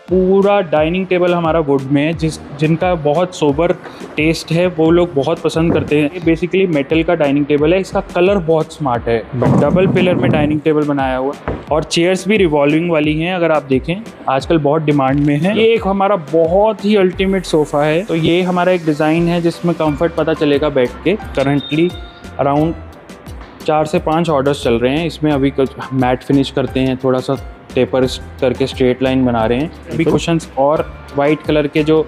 पूरा dining table हमारा would में है, जिनका बहुत सोबर टेस्ट है वो लोग बहुत पसंद करते हैं। ये बेसिकली मेटल का डाइनिंग टेबल है, इसका कलर बहुत स्मार्ट है, डबल पिलर में डाइनिंग टेबल बनाया हुआ और चेयर्स भी रिवॉल्विंग वाली हैं। अगर आप देखें आजकल बहुत डिमांड में है। ये एक हमारा बहुत ही अल्टीमेट सोफ़ा है। तो ये हमारा एक डिज़ाइन है जिसमें कंफर्ट पता चलेगा बैठ के। करंटली अराउंड 4 से 5 ऑर्डर्स चल रहे हैं। इसमें अभी कुछ मैट फिनिश करते हैं, थोड़ा सा टेपर करके स्ट्रेट लाइन बना रहे हैं। अभी कुशन्स और वाइट कलर के जो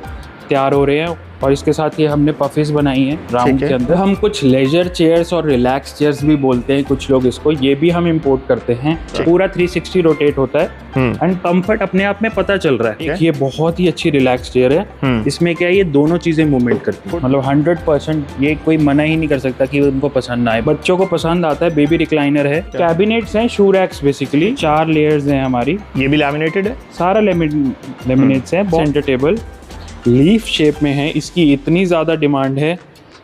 तैयार हो रहे हैं और इसके साथ ये हमने पफिस बनाई हैं राउंड के अंदर। हम कुछ लेजर चेयर्स और रिलैक्स चेयर्स भी बोलते हैं कुछ लोग इसको, ये भी हम इंपोर्ट करते हैं। पूरा 360 रोटेट होता है एंड कंफर्ट अपने आप में पता चल रहा है। ये बहुत ही अच्छी रिलैक्स चेयर है। इसमें क्या है, ये दोनों चीजें मूवमेंट करती है, मतलब 100% ये कोई मना ही नहीं कर सकता कि उनको पसंद ना आए। बच्चों को पसंद आता है। बेबी रिक्लाइनर है, कैबिनेट्स हैं, शू रैक्स, बेसिकली 4 लेयर्स हैं हमारी। ये भी लैमिनेटेड है, सारा लेमिनेट्स है। सेंटर टेबल लीफ शेप में है। इसकी इतनी ज़्यादा डिमांड है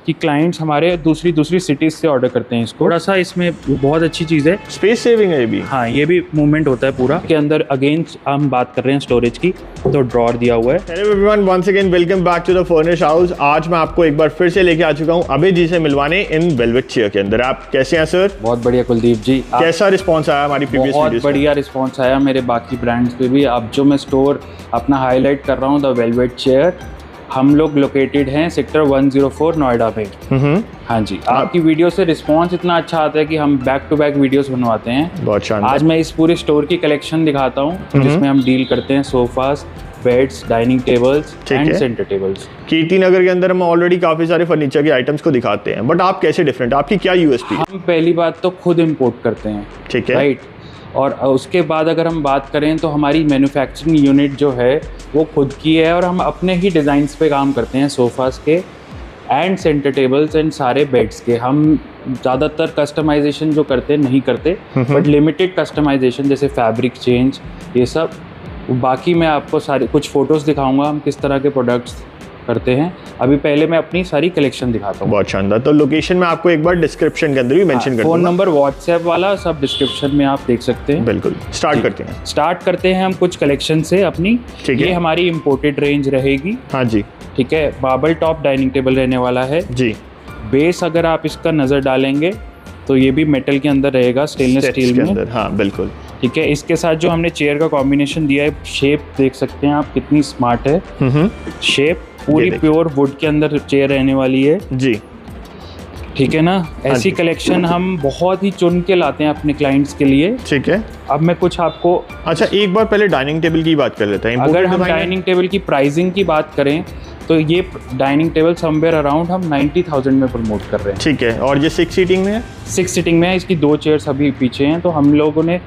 कि क्लाइंट्स हमारे दूसरी सिटीज़ से ऑर्डर करते हैं इसको। थोड़ा सा इसमें बहुत अच्छी चीज़ है, स्पेस सेविंग है ये भी। हाँ, ये भी मूवमेंट होता है पूरा। के अंदर अगेन हम बात कर रहे हैं स्टोरेज की, तो ड्रॉर दिया हुआ है। Hello everyone, once again welcome back to the furnish house. आज मैं आपको एक बार फिर से लेके आ चुका हूँ अभय जी से मिलवाने इन वेलवेट चेयर के अंदर। आप कैसे हैं सर? बहुत बढ़िया कुलदीप जी। कैसा रिस्पॉन्स आया हमारी प्रीवियस वीडियोस? बहुत बढ़िया रिस्पॉन्स आया मेरे बाकी ब्रांड्स पे भी। अब जो मैं स्टोर अपना हाईलाइट कर रहा हूँ, द वेलवेट चेयर, हम लोग लोकेटेड हैं सेक्टर 104 नोएडा में। हाँ जी, आपकी वीडियो से रिस्पांस इतना अच्छा आता है कि हम बैक टू बैक वीडियोस बनवाते हैं। बहुत शानदार। आज मैं इस पूरे स्टोर की कलेक्शन दिखाता हूँ जिसमें हम डील करते हैं sofas, beds, dining tables and centre tables. Kirti Nagar के अंदर हम ऑलरेडी काफी सारे फर्नीचर के आइटम्स को दिखाते हैं, बट आप कैसे डिफरेंट, आपकी क्या यूएसपी है? हम पहली बात तो खुद इम्पोर्ट करते हैं, ठीक है, राइट। और उसके बाद अगर हम बात करें तो हमारी मैन्युफैक्चरिंग यूनिट जो है वो खुद की है और हम अपने ही डिज़ाइंस पे काम करते हैं, सोफ़ास के एंड सेंटर टेबल्स एंड सारे बेड्स के। हम ज़्यादातर कस्टमाइजेशन जो करते हैं नहीं करते, बट लिमिटेड कस्टमाइजेशन जैसे फैब्रिक चेंज, ये सब। बाकी मैं आपको सारे कुछ फ़ोटोज़ दिखाऊंगा हम किस तरह के प्रोडक्ट्स करते हैं। अभी पहले मैं अपनी सारी कलेक्शन दिखाता हूँ। बहुत शानदार। तो लोकेशन में आपको एक बार डिस्क्रिप्शन के अंदर भी मेंशन कर दूंगा। फोन नंबर, व्हाट्सएप वाला सब डिस्क्रिप्शन में आप देख सकते हैं। बिल्कुल। स्टार्ट करते हैं हम कुछ कलेक्शन से अपनी। ये हमारी इंपोर्टेड रेंज रहेगी। हाँ जी, ठीक है। मार्बल टॉप डाइनिंग टेबल रहने वाला है जी। बेस अगर आप इसका नज़र डालेंगे तो ये भी मेटल के अंदर रहेगा, स्टेनलेस स्टील में अंदर। हाँ बिल्कुल, ठीक है। इसके साथ जो हमने चेयर का कॉम्बिनेशन दिया है, शेप देख सकते हैं आप कितनी स्मार्ट है। शेप पूरी प्योर वुड के अंदर चेयर रहने वाली है जी, ठीक है ना। ऐसी कलेक्शन हम बहुत ही चुन के लाते हैं अपने क्लाइंट्स के लिए, ठीक है। अब मैं कुछ आपको, अच्छा एक बार पहले डाइनिंग टेबल की बात कर लेते हैं। अगर हम डाइनिंग टेबल की प्राइसिंग की बात करें तो ये डाइनिंग टेबल समवेयर अराउंड हम 90,000 में प्रमोट कर रहे हैं, ठीक है। और ये 6 सीटिंग में है? 6 सीटिंग में है। इसकी 2 चेयर्स अभी पीछे हैं, तो हम लोगों ने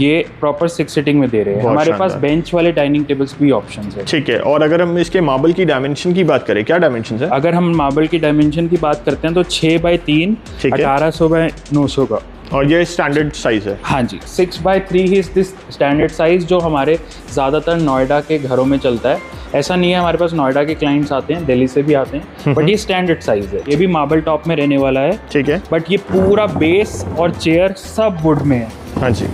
ये प्रॉपर 6 सीटिंग में दे रहे हैं। हमारे पास बेंच वाले डाइनिंग टेबल्स भी ऑप्शंस है, ठीक है। और अगर हम इसके मार्बल की डायमेंशन की बात करें, क्या डायमेंशन है? अगर हम मार्बल की डायमेंशन की बात करते हैं तो 6x3 1800x900 का, और ये स्टैंडर्ड साइज है। हाँ जी, 6x3 he is this standard size जो हमारे ज़्यादातर नोएडा के घरों में चलता है। ऐसा नहीं है, हमारे पास नोएडा के क्लाइंट्स आते हैं, दिल्ली से भी आते हैं, बट ये स्टैंडर्ड साइज है। ये भी मार्बल टॉप में रहने वाला है, ठीक है। बट ये पूरा बेस और चेयर सब वुड में है। हाँ जी,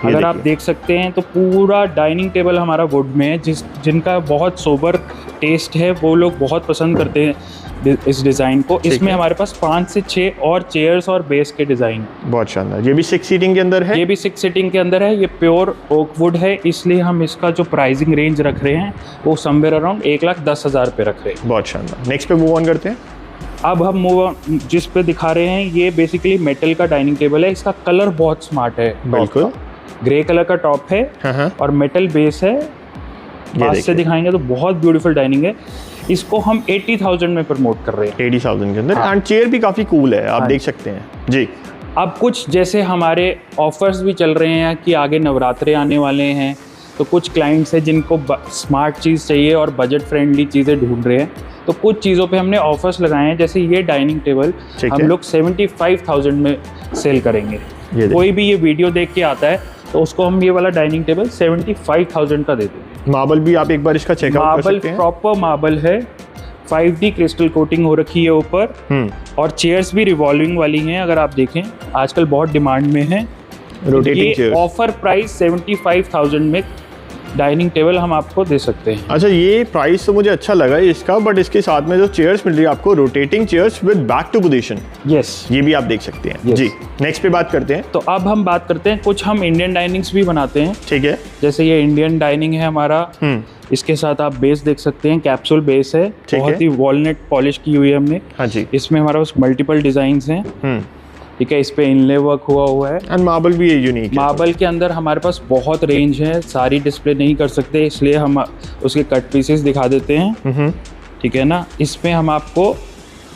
अगर आप देख सकते हैं तो पूरा डाइनिंग टेबल हमारा वुड में है, जिनका बहुत सोबर टेस्ट है वो लोग बहुत पसंद करते हैं इस डिज़ाइन को। इसमें हमारे पास 5 से 6 और चेयर्स और बेस के डिज़ाइन। बहुत शानदार। ये भी 6 सीटिंग के अंदर है? ये भी 6 सीटिंग के अंदर है। ये प्योर ओक वुड है, इसलिए हम इसका जो प्राइसिंग रेंज रख रहे हैं वो समवेयर अराउंड 1,10,000 पे रख रहे हैं। बहुत शानदार। नेक्स्ट पे मूव ऑन करते हैं। अब हम मूव ऑन जिस पे दिखा रहे हैं, ये बेसिकली मेटल का डाइनिंग टेबल है। इसका कलर बहुत स्मार्ट है, बिल्कुल ग्रे कलर का टॉप है और मेटल बेस है। पास से दिखाएंगे तो बहुत ब्यूटीफुल डाइनिंग है। इसको हम 80,000 में प्रमोट कर रहे हैं, 80,000 के अंदर। एंड चेयर भी काफ़ी कूल है, आप देख सकते हैं जी। अब कुछ जैसे हमारे ऑफर्स भी चल रहे हैं कि आगे नवरात्रे आने वाले हैं, तो कुछ क्लाइंट्स हैं जिनको स्मार्ट चीज़ चाहिए और बजट फ्रेंडली चीज़ें ढूंढ रहे हैं, तो कुछ चीज़ों पे हमने ऑफर्स लगाए हैं। जैसे ये डाइनिंग टेबल हम लोग 75,000 में सेल करेंगे। कोई भी ये वीडियो देख के आता है तो उसको हम ये वाला डाइनिंग टेबल 75,000 का देते हैं। मार्बल भी आप एक बार इसका चेकआउट कर सकते हैं। प्रॉपर मार्बल है, 5D क्रिस्टल कोटिंग हो रखी है ऊपर, और चेयर्स भी रिवॉल्विंग वाली हैं। अगर आप देखें आजकल बहुत डिमांड में है। Rotating chairs. ऑफर प्राइस 75,000 में डाइनिंग टेबल हम आपको दे सकते हैं। अच्छा, ये प्राइस तो मुझे अच्छा लगा इसका, बट इसके साथ में जो चेयर्स मिल रही है आपको, rotating chairs with back to position, yes, ये भी आप देख सकते हैं। जी, नेक्स्ट पे बात करते हैं। तो अब हम बात करते हैं, कुछ हम इंडियन डाइनिंग्स भी बनाते हैं। ठीक है, जैसे ये इंडियन डाइनिंग है हमारा, इसके साथ आप बेस देख सकते हैं, कैप्सूल बेस है, बहुत ही वॉलनट पॉलिश की हुई है हमने। हाँ जी, इसमें हमारे पास मल्टीपल डिजाइन हैं। ठीक है, इस पे इनले वर्क हुआ है, एंड मार्बल भी है यूनिक। मार्बल के अंदर हमारे पास बहुत रेंज है, सारी डिस्प्ले नहीं कर सकते, इसलिए हम उसके कट पीसेस दिखा देते हैं। ठीक है ना, इसमें हम आपको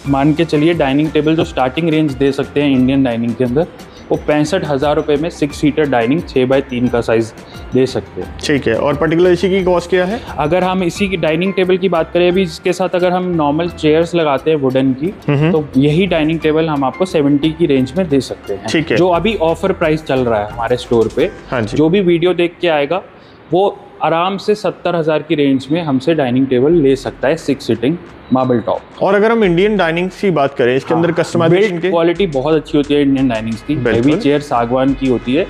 मान के चलिए डाइनिंग टेबल जो स्टार्टिंग रेंज दे सकते हैं इंडियन डाइनिंग के अंदर, वो 65,000 रुपये में 6 सीटर डाइनिंग 6x3 का साइज दे सकते हैं। ठीक है, और पर्टिकुलर इसी की कॉस्ट क्या है? अगर हम इसी की डाइनिंग टेबल की बात करें अभी, इसके साथ अगर हम नॉर्मल चेयर्स लगाते हैं वुडन की, तो यही डाइनिंग टेबल हम आपको 70 की रेंज में दे सकते हैं। ठीक है, जो अभी ऑफर प्राइस चल रहा है हमारे स्टोर पे। हाँ जी, जो भी वीडियो देख के आएगा वो आराम से 70,000 की रेंज में हमसे डाइनिंग टेबल ले सकता है, 6 सीटिंग मार्बल टॉप। और अगर हम इंडियन डाइनिंग्स की बात करें, इसके अंदर कस्टमाइजेशन की क्वालिटी बहुत अच्छी होती है इंडियन डाइनिंग्स की, हेवी चेयर सागवान की होती है।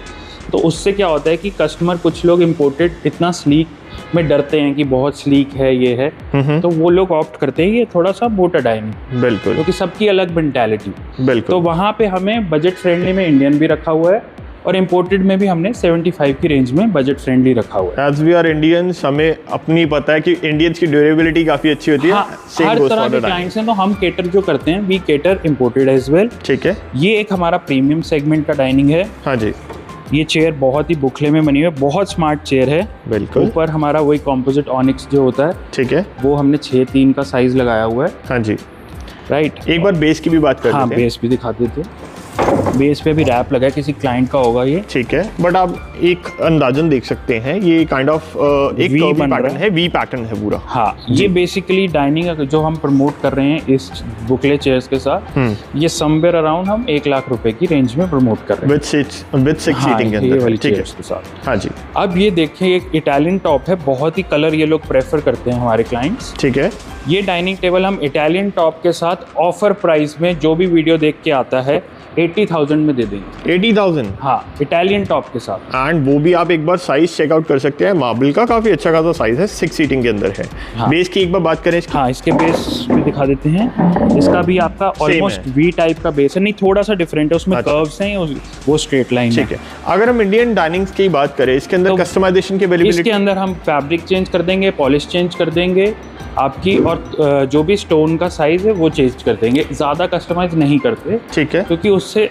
तो उससे क्या होता है कि कस्टमर, कुछ लोग इम्पोर्टेड इतना स्लीक में डरते हैं कि बहुत स्लीक है ये है, तो वो लोग ऑप्ट करते हैं ये थोड़ा सा मोटा डाइनिंग। बिल्कुल, क्योंकि सबकी अलग मेंटालिटी। बिल्कुल, तो वहाँ पे हमें बजट फ्रेंडली में इंडियन भी रखा हुआ है, और इम्पोर्टेड में भी हमने 75 की रेंज में बजट फ्रेंडली रखा हुआ है। एज वी आर इंडियंस, हमें अपनी पता है कि इंडियंस की ड्यूरेबिलिटी काफी अच्छी होती है। हाँ, हर तरह के क्लाइंट्स हैं, तो हम केटर जो करते हैं, we cater imported as well. ठीक है, ये एक हमारा प्रीमियम सेगमेंट का डाइनिंग है। हाँ जी, ये चेयर बहुत ही बुखले में बनी हुई है, बहुत स्मार्ट चेयर है। बिल्कुल, ऊपर हमारा वही कॉम्पोजिट ऑनिक्स जो होता है, ठीक है, वो हमने 6:3 का साइज लगाया हुआ है। हाँ जी, राइट। एक बार बेस की भी बात करते हैं। हाँ, बेस भी दिखा देते हैं। बेस पे भी रैप लगा है, किसी क्लाइंट का होगा ये। ठीक है, बट आप एक अंदाजन देख सकते हैं, ये काइंड ऑफ एक कर्वी पैटर्न है, वी पैटर्न है पूरा। हाँ, ये बेसिकली डाइनिंग जो हम प्रमोट कर रहे हैं इस बुकले चेयर्स के साथ, ये समवेयर अराउंड हम 1 लाख रुपए की रेंज में प्रमोट कर रहे हैं विद 6 सीटिंग के अंदर। ठीक है, के साथ। हाँ जी, अब ये देखिए, एक इटालियन टॉप है, बहुत ही कलर ये लोग प्रेफर करते हैं हमारे क्लाइंट्स। ठीक है, ये डाइनिंग टेबल हम इटालियन टॉप के साथ ऑफर प्राइस में, जो भी वीडियो देख के आता है, 80,000 में दे देंगे। 80,000? हाँ, इटालियन टॉप के साथ। एंड वो भी आप एक बार साइज चेकआउट कर सकते हैं, मार्बल का काफी अच्छा खासा साइज है, 6 सीटिंग के अंदर है। हाँ। बेस की एक बार बात करें इसकी। हाँ, इसके बेस भी दिखा देते हैं। इसका भी आपका ऑलमोस्ट वी टाइप का बेस है, नहीं थोड़ा सा डिफरेंट है, उसमें कर्व्स हैं, वो स्ट्रेट लाइन है। ठीक है, अगर हम इंडियन डाइनिंग्स की बात करें, इसके अंदर कस्टमाइजेशन की अवेलेबिलिटी? इसके अंदर हम फैब्रिक चेंज कर देंगे, पॉलिश चेंज कर देंगे आपकी, और जो भी स्टोन का साइज है वो चेंज कर देंगे, ज़्यादा कस्टमाइज नहीं करते। ठीक है, क्योंकि उससे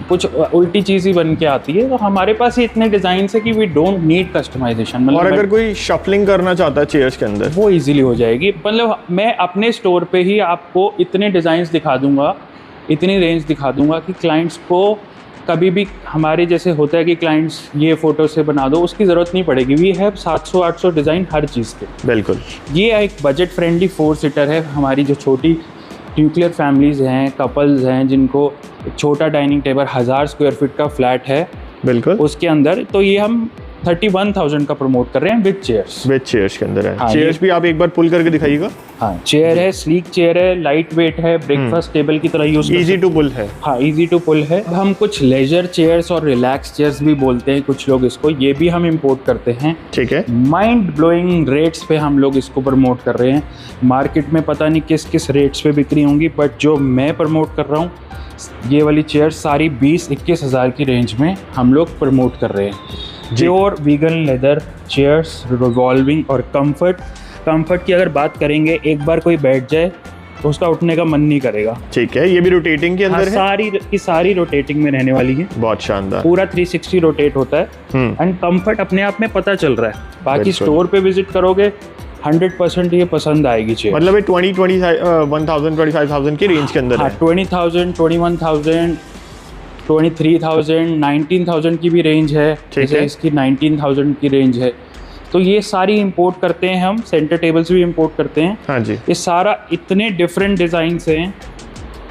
कुछ उल्टी चीज़ ही बन के आती है। तो हमारे पास ही इतने डिज़ाइन है कि वी डोंट नीड कस्टमाइजेशन। और अगर कोई शफलिंग करना चाहता है चेयर्स के अंदर, वो इजीली हो जाएगी। मतलब मैं अपने स्टोर पे ही आपको इतने डिज़ाइंस दिखा दूंगा, इतनी रेंज दिखा दूंगा कि क्लाइंट्स को कभी भी, हमारे जैसे होता है कि क्लाइंट्स ये फ़ोटो से बना दो, उसकी ज़रूरत नहीं पड़ेगी। वी हैव 700-800 डिज़ाइन हर चीज़ के। बिल्कुल, ये एक बजट फ्रेंडली 4 सीटर है। हमारी जो छोटी न्यूक्लियर फैमिलीज़ हैं, कपल्स हैं, जिनको एक छोटा डाइनिंग टेबल 1000 स्क्वायर फीट का फ्लैट है, बिल्कुल, उसके अंदर, तो ये हम 31,000 का प्रमोट कर रहे हैं विद चेयर्स के अंदर है। हाँ, चेयर्स भी आप एक बार पुल करके दिखाइएगा। हाँ, चेयर है, स्लीक चेयर है, लाइट वेट है, ब्रेकफास्ट टेबल की तरह यूज, इजी टू पुल है। हाँ, इजी टू पुल है। हम कुछ लेजर चेयर्स और रिलैक्स चेयर्स भी बोलते हैं कुछ लोग इसको, ये भी हम इंपोर्ट करते हैं। ठीक है, माइंड ब्लोइंग रेट्स पे हम लोग इसको प्रमोट कर रहे हैं। मार्केट में पता नहीं किस किस रेट्स पे बिक्री होंगी, बट जो मैं प्रमोट कर रहा हूँ, ये वाली चेयर सारी 20-21 हज़ार की रेंज में हम लोग प्रमोट कर रहे हैं। Pure vegan leather chairs, revolving और कंफर्ट की अगर बात करेंगे, एक बार कोई बैठ जाए तो उसका उठने का मन नहीं करेगा। ठीक है, ये भी रोटेटिंग के अंदर है? सारी की सारी रोटेटिंग में रहने वाली है। बहुत शानदार, पूरा 360 रोटेट होता है, एंड कंफर्ट अपने आप में पता चल रहा है। बाकी स्टोर पे विजिट करोगे 100% ये पसंद आएगी चेयर। मतलब ये 25,000 की रेंज के अंदर है। 20,000, 21,000, 23,000, 19,000 की भी रेंज है। जैसे इसकी 19,000 की रेंज है। तो ये सारी इंपोर्ट करते हैं हम, सेंटर टेबल्स भी इंपोर्ट करते हैं। हाँ जी, ये सारा इतने डिफरेंट डिज़ाइंस हैं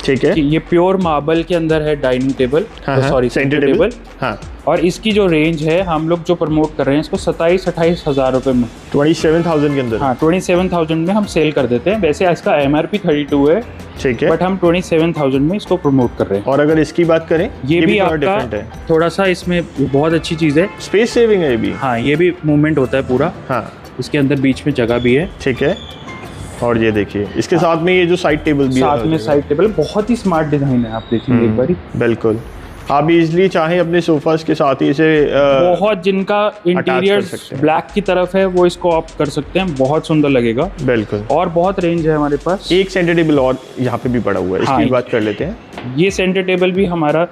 ठीक है, ये प्योर मार्बल के अंदर है dining table, sorry centre table. हाँ, और इसकी जो रेंज है हम लोग जो प्रमोट कर रहे हैं इसको 27-28 हज़ार रुपए में, 27,000 के अंदर। हाँ 27,000 में हम सेल कर देते हैं। वैसे इसका MRP 32 है, ठीक है, बट हम 27,000 में इसको प्रमोट कर रहे हैं। और अगर इसकी बात करें, ये भी आपका है, थोड़ा सा इसमें बहुत अच्छी चीज़ है, स्पेस सेविंग है ये भी। हाँ, ये भी मूवमेंट होता है पूरा। हाँ, इसके अंदर बीच में जगह भी है, ठीक है। और ये देखिए इसके साथ में ये जो साइड टेबल भी साथ में साइड टेबल, बहुत ही स्मार्ट डिजाइन है, आप देखेंगे एक बारी। बिल्कुल, आप इजीली चाहें अपने सोफास के साथ ही इसे बहुत जिनका इंटीरियर ब्लैक की तरफ है वो इसको ऑप्ट कर सकते हैं, बहुत सुंदर लगेगा। बिल्कुल, और बहुत रेंज है हमारे पास। एक सेंटर टेबल और यहाँ पे भी पड़ा हुआ है, इसकी बात कर लेते हैं। ये सेंटर टेबल भी हमारा,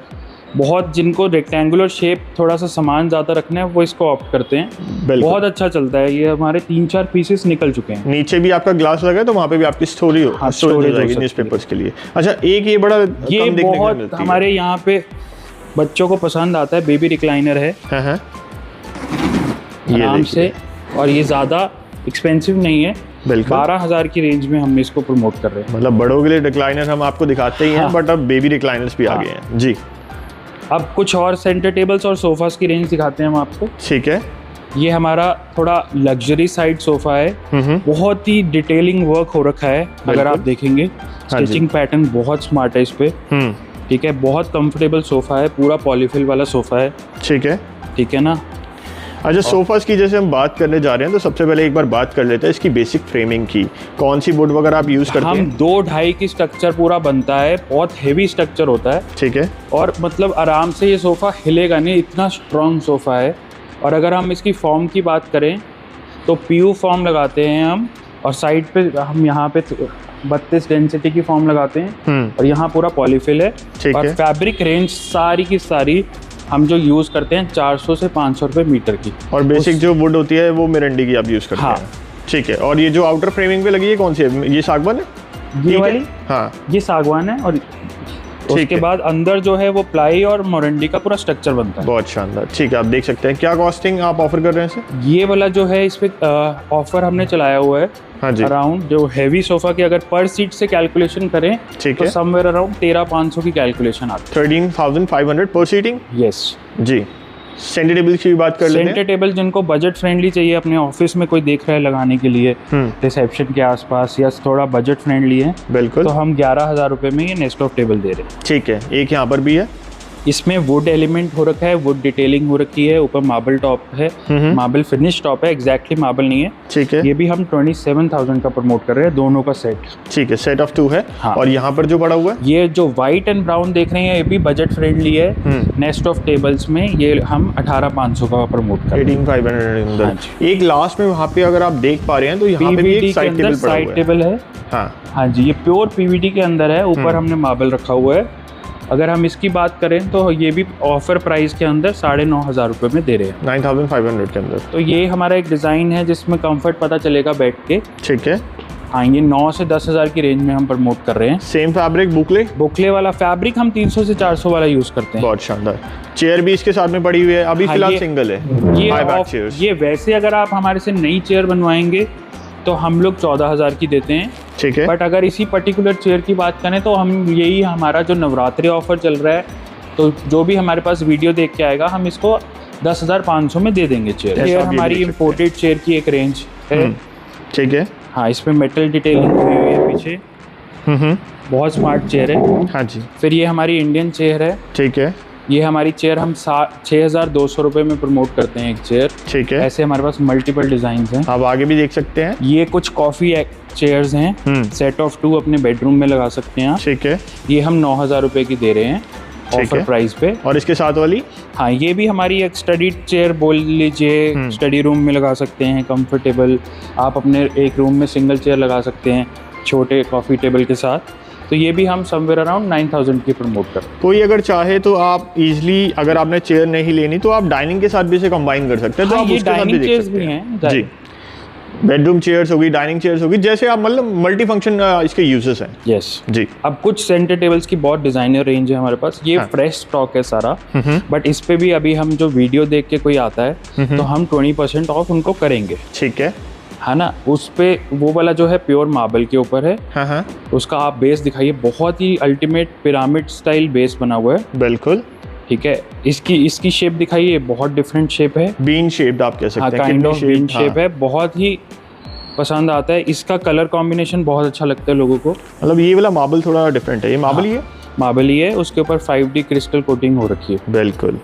बहुत जिनको रेक्टेंगुलर शेप थोड़ा सा सामान ज़्यादा रखना है वो इसको ऑप्ट करते हैं, बहुत अच्छा चलता है। ये हमारे 3-4 पीसेस निकल चुके हैं। नीचे भी आपका ग्लास लगा है तो वहाँ पे भी आपकी स्टोरेज हो जाएगी न्यूज़पेपर्स के लिए। अच्छा, एक ये बड़ा ये बहुत हमारे यहाँ पे बच्चों को पसंद आता है, बेबी रिक्लाइनर है। हाँ, आराम से, और ये ज़्यादा एक्सपेंसिव नहीं है, 12,000 की रेंज में हम इसको प्रमोट कर रहे हैं। मतलब बड़ों के लिए रिक्लाइनर हम आपको दिखाते ही हैं, बट अब बेबी रिक्लाइनर्स भी आ गए हैं जी। अब कुछ और सेंटर टेबल्स और सोफास की रेंज दिखाते हैं हम आपको। ठीक है, ये हमारा थोड़ा लग्जरी साइड सोफा है, बहुत ही डिटेलिंग वर्क हो रखा है। अगर आप देखेंगे स्टिचिंग पैटर्न बहुत स्मार्ट है इस पे, ठीक है। बहुत कंफर्टेबल सोफा है, पूरा पॉलीफिल वाला सोफा है, ठीक है ना। अच्छा, सोफास की जैसे हम बात करने जा रहे हैं तो सबसे पहले एक बार बात कर लेते हैं इसकी बेसिक फ्रेमिंग की। कौन सी वुड वगैरह आप यूज़ करते हैं? हम 2-2.5 की स्ट्रक्चर पूरा बनता है, बहुत हेवी स्ट्रक्चर होता है, ठीक है। और मतलब आराम से ये सोफ़ा हिलेगा नहीं, इतना स्ट्रॉन्ग सोफ़ा है। और अगर हम इसकी फॉर्म की बात करें तो PU फॉर्म लगाते हैं हम, और साइड पे हम यहाँ पे 32 डेंसिटी की फॉर्म लगाते हैं, और यहाँ पूरा पॉलीफिल है। और फैब्रिक रेंज सारी की सारी हम जो यूज़ करते हैं 400 से 500 रुपये मीटर की। और बेसिक जो वुड होती है वो मिरंडी की आप यूज़ करते हैं, ठीक है। और ये जो आउटर फ्रेमिंग पे लगी है कौन सी है? ये सागवान है, ये वाली? हाँ, ये सागवान है। और उसके बाद अंदर जो है वो प्लाई और मोरंडी का पूरा स्ट्रक्चर बनता है। बहुत शानदार, ठीक है। आप देख सकते हैं क्या कॉस्टिंग आप ऑफर कर रहे हैं सर? ये वाला जो है इस पे ऑफर हमने चलाया हुआ है, हाँ जी, अराउंड जो हैवी सोफा की अगर पर सीट से कैलकुलेशन करें तो समवेयर अराउंड 13,500 की कैलकुलेशन आती है। 13,500 पर सीटिंग? यस जी। सेंटर टेबल की बात कर लेते हैं। सेंटर टेबल जिनको बजट फ्रेंडली चाहिए, अपने ऑफिस में कोई देख रहा है लगाने के लिए रिसेप्शन के आसपास, या थोड़ा बजट फ्रेंडली है, बिल्कुल, तो हम 11,000 रुपये में ये नेस्टॉफ टेबल दे रहे हैं। ठीक है, एक यहाँ पर भी है, इसमें वुड एलिमेंट हो रखा है, वुड डिटेलिंग हो रखी है, ऊपर मार्बल टॉप है, मार्बल फिनिश टॉप है, एग्जैक्टली मार्बल नहीं है, ठीक है। ये भी हम 27,000 का प्रमोट कर रहे हैं, दोनों का सेट, ठीक है, सेट ऑफ 2 है। हाँ। और यहाँ पर जो पड़ा हुआ है, ये जो व्हाइट एंड ब्राउन देख रहे हैं, ये भी बजट फ्रेंडली है। नेस्ट ऑफ टेबल्स में ये हम 18,500 का प्रमोट कर रहे हैं, 18,500। एक लास्ट में वहाँ पे अगर आप देख पा रहे हैं तो यहाँ पे भी एक साइड टेबल है। हाँ जी, ये प्योर PVD के अंदर है, ऊपर हमने मार्बल रखा हुआ है। अगर हम इसकी बात करें तो ये भी ऑफर प्राइस के अंदर 9,500 रुपये में दे रहे हैं, 9,500 के अंदर। तो ये हमारा एक डिज़ाइन है जिसमें कंफर्ट पता चलेगा बैठ के, ठीक है। हाँ, ये 9 से 10,000 की रेंज में हम प्रमोट कर रहे हैं। सेम फैब्रिक, बुकले वाला फैब्रिक हम 300 से 400 वाला यूज़ करते हैं। बहुत शानदार। चेयर भी इसके साथ में पड़ी हुई है, अभी फिलहाल सिंगल है। ये वैसे अगर आप हमारे से नई चेयर बनवाएंगे तो हम लोग 14,000 की देते हैं, ठीक है। बट अगर इसी पर्टिकुलर चेयर की बात करें तो हम यही हमारा जो नवरात्रि ऑफर चल रहा है, तो जो भी हमारे पास वीडियो देख के आएगा हम इसको 10,500 में दे देंगे चेयर। ये हमारी इम्पोर्टेड चेयर की एक रेंज है, ठीक है। हाँ, इसमें मेटल डिटेलिंग हुई हुई है पीछे, बहुत स्मार्ट चेयर है। हाँ जी। फिर ये हमारी इंडियन चेयर है, ठीक है। ये हमारी चेयर हम 6,200 रुपये में प्रमोट करते हैं एक चेयर, ठीक है। ऐसे हमारे पास मल्टीपल डिजाइन हैं, आप आगे भी देख सकते हैं। ये कुछ कॉफ़ी चेयर्स हैं, सेट ऑफ 2 अपने बेडरूम में लगा सकते हैं, ठीक है। ये हम 9,000 रुपये की दे रहे हैं ऑफर प्राइस पे। और इसके साथ वाली, हाँ, ये भी हमारी एक स्टडी चेयर बोल लीजिए, स्टडी रूम में लगा सकते हैं, कंफर्टेबल। आप अपने एक रूम में सिंगल चेयर लगा सकते हैं छोटे कॉफ़ी टेबल के साथ। तो ये भी हम समवेयर अराउंड 9,000 की प्रमोट कर। कोई अगर चाहे तो आप इजीली, अगर आपने चेयर नहीं लेनी तो आप डाइनिंग के साथ भी इसे कंबाइन कर सकते हैं। हाँ, तो आप ये डाइनिंग चेयर्स भी हैं जी, बेडरूम चेयर्स होगी, डाइनिंग चेयर्स होगी, जैसे आप मतलब मल्टी फंक्शन इसके यूजेस हैं। यस जी। अब कुछ सेंटर टेबल्स की बहुत डिजाइनर रेंज है हमारे पास, ये फ्रेश स्टॉक है सारा, बट इस पे भी अभी हम जो वीडियो देख के कोई आता है तो हम 20% ऑफ उनको करेंगे, ठीक है। है ना, उस पे वो वाला जो है प्योर मार्बल के ऊपर है। हाँ। उसका आप बेस दिखाइए, बहुत ही अल्टीमेट पिरामिड स्टाइल बेस बना हुआ है। बिल्कुल ठीक है। इसकी शेप दिखाइए, बहुत डिफरेंट शेप है, बीन शेप्ड आप कह सकते हैं। काइंड ऑफ बीन शेप है, बहुत ही पसंद आता है। इसका कलर कॉम्बिनेशन बहुत अच्छा लगता है लोगों को। मतलब ये वाला मार्बल थोड़ा डिफरेंट है, ये मार्बल ही है? मार्बल ही है, उसके ऊपर 5D क्रिस्टल कोटिंग हो रखी है। बिल्कुल,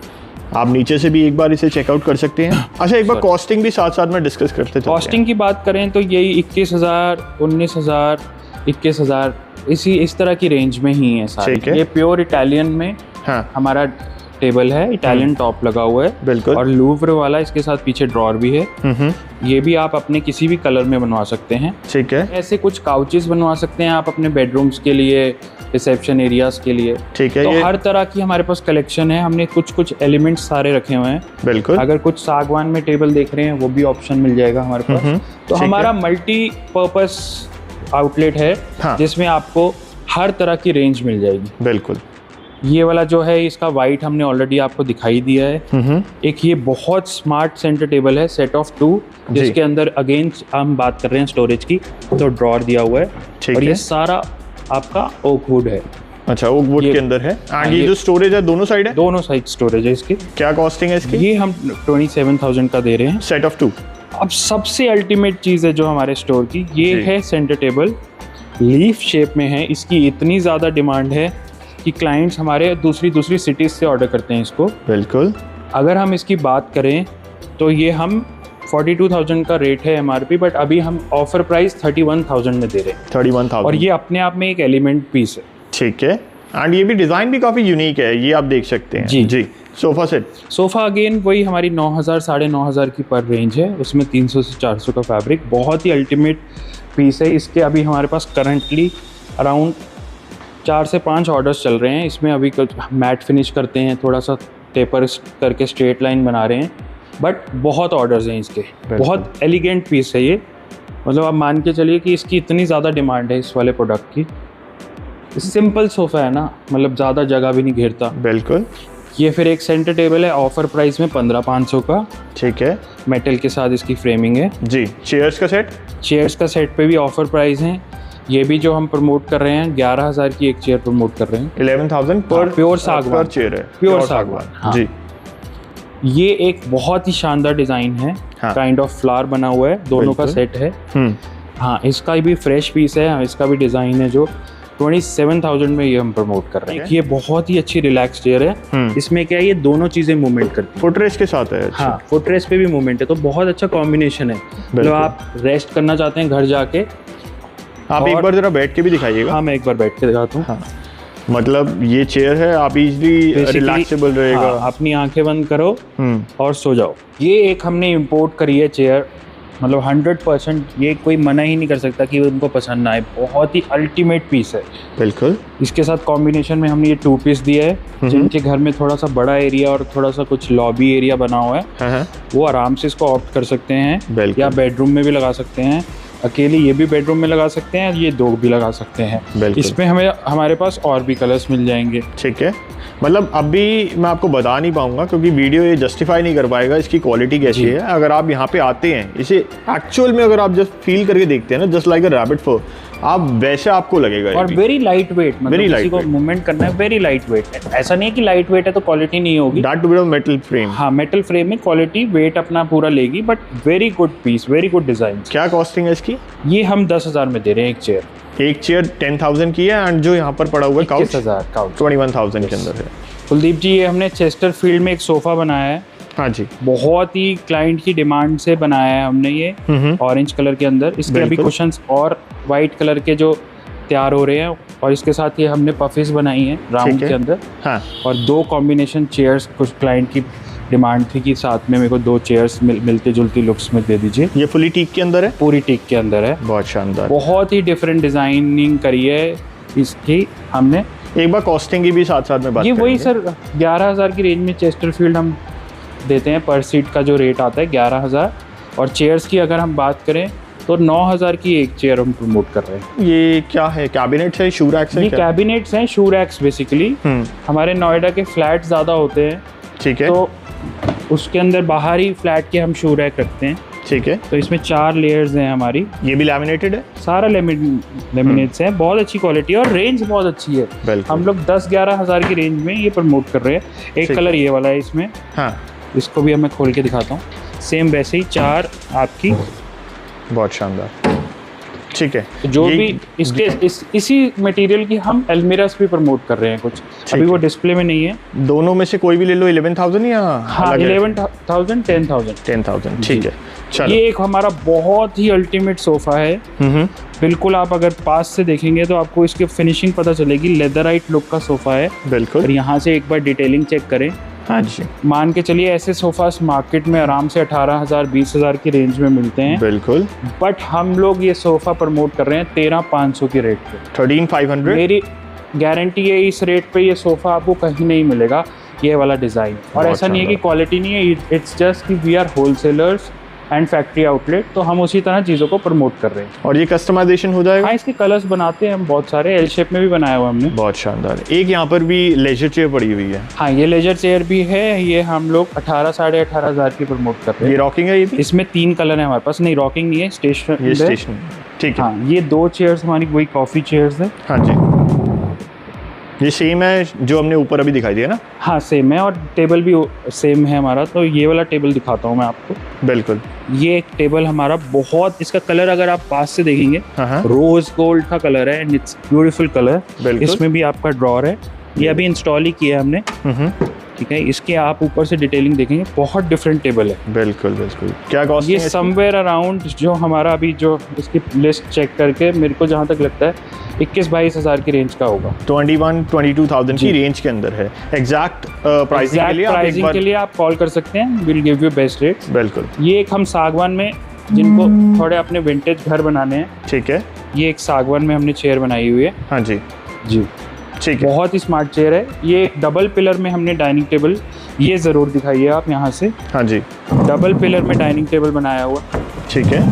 आप नीचे से भी एक बार इसे चेकआउट कर सकते हैं। अच्छा, एक बार कॉस्टिंग भी साथ साथ में डिस्कस करते हैं। कॉस्टिंग की बात करें तो यही 21,000, 19,000, 21,000 इस तरह की रेंज में ही है सारे। ये प्योर इटालियन में हमारा टेबल है, इटालियन टॉप लगा हुआ है। बिल्कुल। और लूव्र वाला, इसके साथ पीछे ड्रॉर भी है। ये भी आप अपने किसी भी कलर में बनवा सकते हैं। ठीक है। ऐसे कुछ काउचेस बनवा सकते हैं आप अपने बेडरूम्स के लिए, रिसेप्शन एरियाज के लिए। ठीक है। तो हर तरह की हमारे पास कलेक्शन है। हमने कुछ एलिमेंट्स सारे रखे हुए हैं। बिल्कुल। अगर कुछ सागवान में टेबल देख रहे हैं, वो भी ऑप्शन मिल जाएगा हमारे पास। तो हमारा मल्टी पर्पस आउटलेट है, जिसमें आपको हर तरह की रेंज मिल जाएगी। बिल्कुल। ये वाला जो है, इसका वाइट हमने ऑलरेडी आपको दिखाई दिया है। एक ये बहुत स्मार्ट सेंटर टेबल है, सेट ऑफ 2, जिसके अंदर अगेन हम बात कर रहे हैं स्टोरेज की, तो ड्रॉर दिया हुआ है। और ये सारा आपका ओक वुड है। अच्छा, ओक वुड के अंदर है। एंड ये जो स्टोरेज है दोनों साइड है? दोनों साइड स्टोरेज है इसकी। क्या कॉस्टिंग है इसकी? ये हम 27,000 का दे रहे हैं, सेट ऑफ 2। अब सबसे अल्टीमेट चीज़ है जो हमारे स्टोर की, ये है सेंटर टेबल। लीफ शेप में है, इसकी इतनी ज़्यादा डिमांड है कि क्लाइंट्स हमारे दूसरी सिटीज़ से ऑर्डर करते हैं इसको। बिल्कुल। अगर हम इसकी बात करें तो ये हम 42,000 का रेट है MRP, बट अभी हम ऑफर प्राइस 31,000 में दे रहे हैं। 31,000। और ये अपने आप में एक एलिमेंट पीस है। ठीक है। एंड ये भी डिज़ाइन भी काफ़ी यूनिक है, ये आप देख सकते हैं। जी। सोफ़ा सेट, सोफ़ा अगेन वही हमारी 9,000 9,500 की पर रेंज है। उसमें 300 से 400 का फैब्रिक, बहुत ही अल्टीमेट पीस है। इसके अभी हमारे पास करंटली अराउंड 4 से 5 ऑर्डर्स चल रहे हैं। इसमें अभी कुछ मैट फिनिश करते हैं, थोड़ा सा टेपर करके स्ट्रेट लाइन बना रहे हैं, बट बहुत ऑर्डर्स हैं इसके। बहुत एलिगेंट पीस है ये, मतलब आप मान के चलिए कि इसकी इतनी ज़्यादा डिमांड है इस वाले प्रोडक्ट की। सिंपल सोफ़ा है ना, मतलब ज़्यादा जगह भी नहीं घेरता। बिल्कुल। ये फिर एक सेंटर टेबल है, ऑफर प्राइस में 15,500 का। ठीक है। मेटल के साथ इसकी फ्रेमिंग है। जी। चेयर्स का सेट? चेयर्स का सेट पे भी ऑफर प्राइस है। ये भी जो हम प्रमोट कर रहे हैं, 11,000 की एक चेयर प्रमोट कर रहे हैं। 11,000 पर प्योर सागवान पर चेयर है। प्योर सागवान। जी। ये एक बहुत ही शानदार डिज़ाइन है, काइंड ऑफ फ्लावर बना हुआ है, दोनों का सेट है। हाँ, इसका भी फ्रेश पीस है, इसका भी डिज़ाइन है जो 27,000 में ये हम प्रमोट कर रहे हैं। ये बहुत ही अच्छी रिलैक्स चेयर है। इसमें क्या है, ये दोनों चीज़ें मूवमेंट करती हैं। फुटरेस्ट के साथ है। हाँ, फुटरेस्ट पे भी मूवमेंट है, तो बहुत अच्छा कॉम्बिनेशन है। मतलब आप रेस्ट करना चाहते हैं घर जाके, आप एक बार जरा बैठ के भी दिखाइएगा। हाँ, मैं एक बार बैठ के दिखाता हूँ। मतलब ये चेयर है, आप इजीली रिलैक्सेबल रहेगा। अपनी आंखें बंद करो और सो जाओ। ये एक हमने इंपोर्ट करी है चेयर, मतलब 100% ये कोई मना ही नहीं कर सकता कि उनको पसंद ना आए। बहुत ही अल्टीमेट पीस है। बिल्कुल। इसके साथ कॉम्बिनेशन में हमने ये 2 पीस दिया है। जिनके घर में थोड़ा सा बड़ा एरिया और थोड़ा सा कुछ लॉबी एरिया बना हुआ है, वो आराम से इसको ऑप्ट कर सकते हैं, या बेडरूम में भी लगा सकते हैं। अकेले ये भी बेडरूम में लगा सकते हैं, ये 2 भी लगा सकते हैं। इसमें हमारे पास और भी कलर्स मिल जाएंगे। ठीक है। मतलब अभी मैं आपको बता नहीं पाऊंगा क्योंकि वीडियो ये जस्टिफाई नहीं कर पाएगा इसकी क्वालिटी कैसी है। अगर आप यहाँ पे आते हैं, इसे एक्चुअल में अगर आप जस्ट फील करके देखते हैं ना, जस्ट लाइक अ रैबिट फर, आप वैसे आपको लगेगा। और वेरी लाइट वेट, मतलब किसी को मूवमेंट करना है, वेरी लाइट वेट है। ऐसा नहीं है कि लाइट वेट है तो क्वालिटी नहीं होगी। Metal frame. हाँ, मेटल फ्रेम में क्वालिटी वेट अपना पूरा लेगी, but very good piece, very good design. क्या कॉस्टिंग है इसकी? ये हम 10,000 में दे रहे हैं एक चेयर। एक चेयर 10,000 की है, एंड जो यहाँ पर पड़ा हुआ है काउच 21,000 के अंदर है। कुलदीप जी, ये हमने चेस्टरफील्ड में एक सोफा बनाया है। हाँ जी। बहुत ही क्लाइंट की डिमांड से बनाया है हमने ये, ऑरेंज कलर के अंदर। इसके अभी कुशन्स और वाइट कलर के जो तैयार हो रहे हैं, और इसके साथ ये हमने पफिस बनाई है राउंड के अंदर। हाँ। और 2 कॉम्बिनेशन चेयर्स, कुछ क्लाइंट की डिमांड थी कि साथ में मेरे को 2 चेयर्स मिलती जुलती लुक्स में दे दीजिए। ये फुली टीक के अंदर है? पूरी टीक के अंदर है। बहुत शानदार। बहुत ही डिफरेंट डिजाइनिंग करी है इसकी हमने। एक बार कॉस्टिंग की भी साथ साथ में बात ये वही सर, 11,000 की रेंज में चेस्टरफील्ड हम देते हैं। पर सीट का जो रेट आता है 11,000। और चेयर्स की अगर हम बात करें तो 9,000 की एक चेयर हम प्रमोट कर रहे हैं। ये क्या है, कैबिनेट्स है, शू रैक्स है? ये कैबिनेट्स हैं, शू रैक्स बेसिकली। हमारे नोएडा के फ्लैट ज़्यादा होते हैं। ठीक है। तो उसके अंदर बाहर ही फ्लैट के हम शू रैक रखते हैं। ठीक है। तो इसमें 4 लेयर्स हैं हमारी। ये भी लैमिनेटेड है? सारा लेमिनेट्स है, बहुत अच्छी क्वालिटी है और रेंज बहुत अच्छी है। हम लोग 10-11 हज़ार की रेंज में ये प्रमोट कर रहे हैं। एक कलर ये वाला है इसमें। हाँ, इसको भी मैं खोल के दिखाता हूँ। सेम वैसे ही 4 आपकी। बहुत शानदार, ठीक है। जो भी इसके इसी मटेरियल की हम एल्मिरास भी प्रमोट कर रहे हैं कुछ, अभी वो डिस्प्ले में नहीं है। दोनों में से कोई भी ले लो, 11,000 या? हाँ, 11,000, 10,000। ठीक है। चलो, ये एक हमारा बहुत ही अल्टीमेट सोफा है। बिल्कुल, आप अगर पास से देखेंगे तो आपको इसकी फिनिशिंग पता चलेगी। लेदराइट लुक का सोफा है बिल्कुल। और यहाँ से एक बार डिटेलिंग चेक करें। हाँ जी। मान के चलिए ऐसे सोफास मार्केट में आराम से 18,000 20,000 की रेंज में मिलते हैं। बिल्कुल। बट हम लोग ये सोफा प्रमोट कर रहे हैं 13,500 की रेट पे। 13,500। मेरी गारंटी है इस रेट पे ये सोफा आपको कहीं नहीं मिलेगा, ये वाला डिज़ाइन। और ऐसा नहीं है कि क्वालिटी नहीं है, इट्स जस्ट कि we are wholesalers and factory outlet, तो हम उसी तरह चीज़ों को प्रमोट कर रहे हैं। और ये कस्टमाइजेशन हो जाएगा? हाँ, इसके कलर्स बनाते हैं हम बहुत सारे, एल शेप में भी बनाया हुआ हमने। बहुत शानदार। एक यहाँ पर भी लेजर चेयर पड़ी हुई है। हाँ, ये लेजर चेयर भी है। ये हम लोग 18,000-18,500 हज़ार की प्रमोट कर रहे हैं। ये रॉकिंग है? ये भी? इसमें 3 कलर है हमारे पास। नहीं, रॉकिंग नहीं है, स्टेशन। ठीक है। हाँ, ये 2 चेयर्स हमारी वही कॉफ़ी चेयर्स है। हाँ जी। ये सेम है जो हमने ऊपर अभी दिखाई दिया ना? हाँ, सेम है और टेबल भी सेम है हमारा। तो ये वाला टेबल दिखाता हूँ मैं आपको। बिल्कुल। ये एक टेबल हमारा बहुत, इसका कलर अगर आप पास से देखेंगे रोज गोल्ड का कलर है एंड इट्स ब्यूटीफुल कलर। इसमें भी आपका ड्रॉर है, ये अभी इंस्टॉल ही किया है हमने। ठीक है, इसके आप ऊपर से डिटेलिंग देखेंगे, बहुत डिफरेंट टेबल है। बिल्कुल बिल्कुल। क्या कॉस्ट? ये समवेयर अराउंड, जो हमारा अभी जो इसकी लिस्ट चेक करके मेरे को जहाँ तक लगता है 21-22 हज़ार की रेंज का होगा। 21-22,000 की रेंज के अंदर है। एग्जैक्ट प्राइसिंग के लिए आप कॉल कर सकते हैं, will give you best rates. बिल्कुल। ये एक हम सागवान में, जिनको थोड़े अपने विंटेज घर बनाने हैं, ठीक है, ये एक सागवान में हमने चेयर बनाई हुई है। हाँ जी जी, ठीक है। बहुत ही स्मार्ट चेयर है। ये एक डबल पिलर में हमने डाइनिंग टेबल, ये ज़रूर दिखाइए आप यहाँ से। हाँ जी, डबल पिलर में डाइनिंग टेबल बनाया हुआ। ठीक है,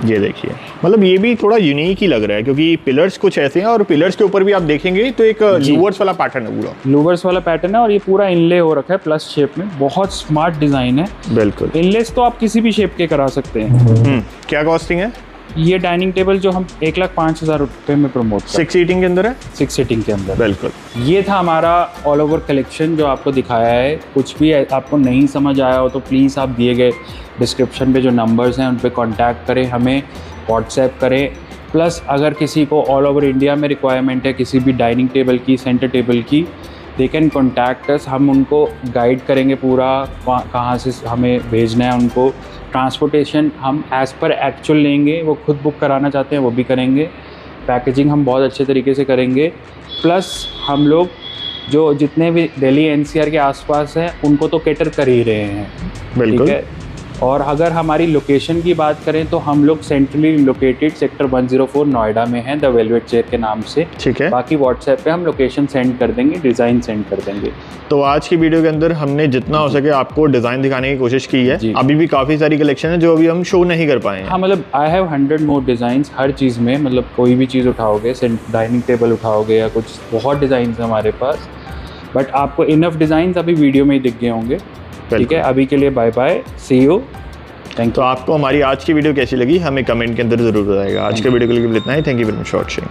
ये देखिए, मतलब ये भी थोड़ा यूनिक ही लग रहा है क्योंकि पिलर्स कुछ ऐसे हैं और पिलर्स के ऊपर भी आप देखेंगे तो एक लूवर्स वाला पैटर्न है, पूरा लूवर्स वाला पैटर्न है और ये पूरा इनले हो रखा है प्लस शेप में। बहुत स्मार्ट डिज़ाइन है। बिल्कुल। इनलेस तो आप किसी भी शेप के करा सकते हैं। क्या कॉस्टिंग है? ये डाइनिंग टेबल जो हम 1,05,000 रुपये में प्रमोट कर 6 सीटिंग के अंदर है? 6 सीटिंग के अंदर। बिल्कुल। ये था हमारा ऑल ओवर कलेक्शन जो आपको दिखाया है। कुछ भी आपको नहीं समझ आया हो तो प्लीज़ आप दिए गए डिस्क्रिप्शन पे जो नंबर्स हैं उन पे कांटेक्ट करें, हमें व्हाट्सएप करें। प्लस अगर किसी को ऑल ओवर इंडिया में रिक्वायरमेंट है किसी भी डाइनिंग टेबल की, सेंटर टेबल की, दे कैन कॉन्टैक्ट अस। हम उनको गाइड करेंगे पूरा कहाँ से हमें भेजना है उनको। ट्रांसपोर्टेशन हम एज़ पर एक्चुअल लेंगे, वो खुद बुक कराना चाहते हैं वो भी करेंगे। पैकेजिंग हम बहुत अच्छे तरीके से करेंगे। प्लस हम लोग जो जितने भी दिल्ली एनसीआर के आसपास हैं उनको तो कैटर कर ही रहे हैं। बिल्कुल। ठीक है। और अगर हमारी लोकेशन की बात करें तो हम लोग सेंट्रली लोकेटेड सेक्टर 104 नोएडा में हैं, द वेलवेट चेयर के नाम से। ठीक है। बाकी व्हाट्सएप पे हम लोकेशन सेंड कर देंगे, डिज़ाइन सेंड कर देंगे। तो आज की वीडियो के अंदर हमने जितना हो सके आपको डिज़ाइन दिखाने की कोशिश की है। अभी भी काफ़ी सारी कलेक्शन है जो अभी हम शो नहीं कर पाए हैं। हाँ, मतलब आई हैव 100 मोर डिज़ाइंस हर चीज़ में। मतलब कोई भी चीज़ उठाओगे, डाइनिंग टेबल उठाओगे या कुछ, बहुत डिज़ाइन है हमारे पास। बट आपको इनफ डिज़ाइन अभी वीडियो में ही दिख गए होंगे। ठीक है, अभी के लिए bye bye, see you, thank you. तो आपको हमारी आज की वीडियो कैसी लगी हमें कमेंट के अंदर जरूर बताइएगा। आज के वीडियो के लिए इतना ही। Thank you very much for watching.